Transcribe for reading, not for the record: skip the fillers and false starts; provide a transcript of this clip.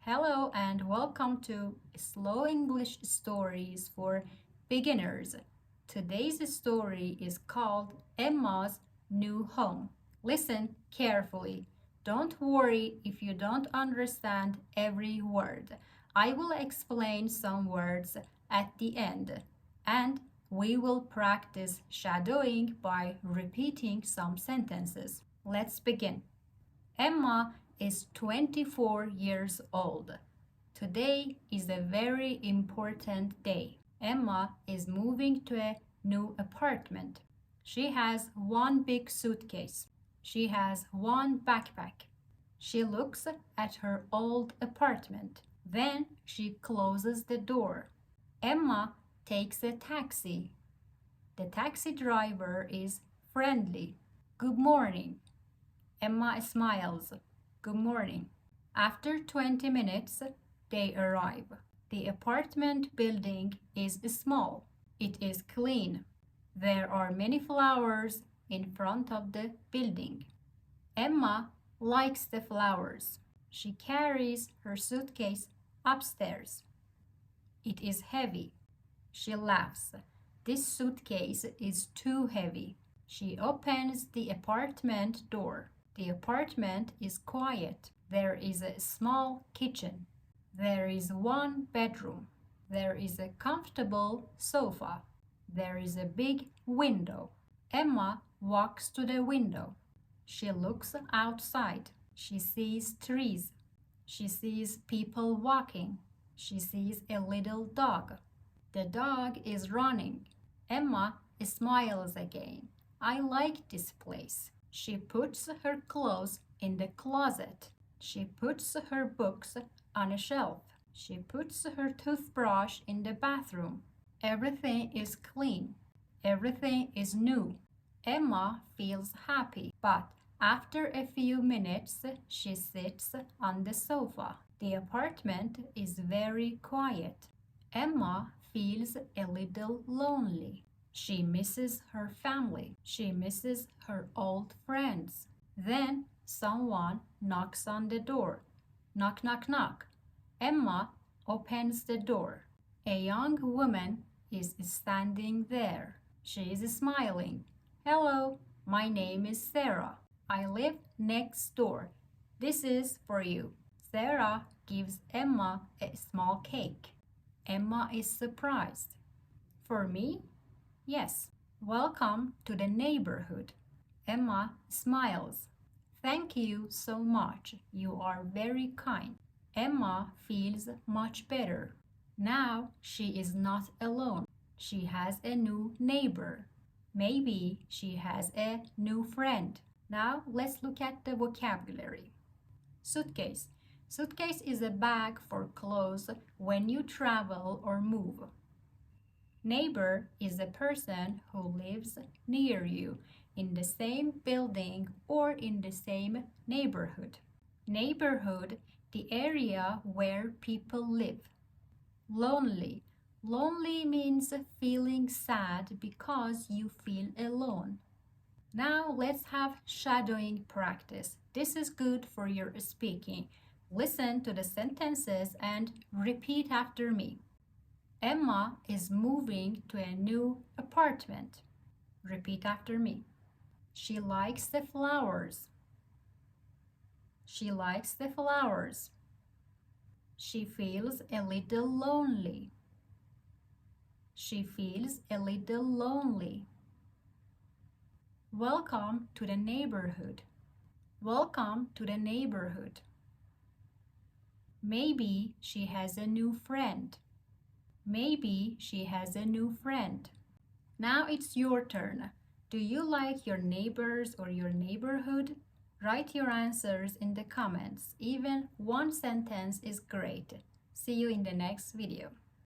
Hello and welcome to Slow English Stories for Beginners. Today's story is called Emma's New Home. Listen carefully. Don't worry if you don't understand every word. I will explain some words at the end, and we will practice shadowing by repeating some sentences. Let's begin. Emma is 24 years old. Today is a very important day. Emma is moving to a new apartment. She has one big suitcase. She has one backpack. She looks at her old apartment. Then she closes the door. Emma takes a taxi. The taxi driver is friendly. Good morning. Emma smiles. Good morning. After 20 minutes, they arrive. The apartment building is small. It is clean. There are many flowers in front of the building. Emma likes the flowers. She carries her suitcase upstairs. It is heavy. She laughs. This suitcase is too heavy. She opens the apartment door. The apartment is quiet. There is a small kitchen. There is one bedroom. There is a comfortable sofa. There is a big window. Emma walks to the window. She looks outside. She sees trees. She sees people walking. She sees a little dog. The dog is running. Emma smiles again. I like this place. She puts her clothes in the closet. She puts her books on a shelf. She puts her toothbrush in the bathroom. Everything is clean. Everything is new. Emma feels happy, but after a few minutes, she sits on the sofa. The apartment is very quiet. Emma feels a little lonely. She misses her family. She misses her old friends. Then someone knocks on the door. Knock, knock, knock. Emma opens the door. A young woman is standing there. She is smiling. Hello, my name is Sarah. I live next door. This is for you. Sarah gives Emma a small cake. Emma is surprised. For me? Yes. Welcome to the neighborhood. Emma smiles. Thank you so much. You are very kind. Emma feels much better. Now she is not alone. She has a new neighbor. Maybe she has a new friend. Now let's look at the vocabulary. Suitcase. Suitcase is a bag for clothes when you travel or move. Neighbor is a person who lives near you in the same building or in the same neighborhood. Neighborhood, the area where people live. Lonely. Lonely means feeling sad because you feel alone. Now let's have shadowing practice. This is good for your speaking. Listen to the sentences and repeat after me. Emma is moving to a new apartment. Repeat after me. She likes the flowers. She likes the flowers. She feels a little lonely. She feels a little lonely. Welcome to the neighborhood. Welcome to the neighborhood. Maybe she has a new friend. Maybe she has a new friend. Now it's your turn. Do you like your neighbors or your neighborhood? Write your answers in the comments. Even one sentence is great. See you in the next video.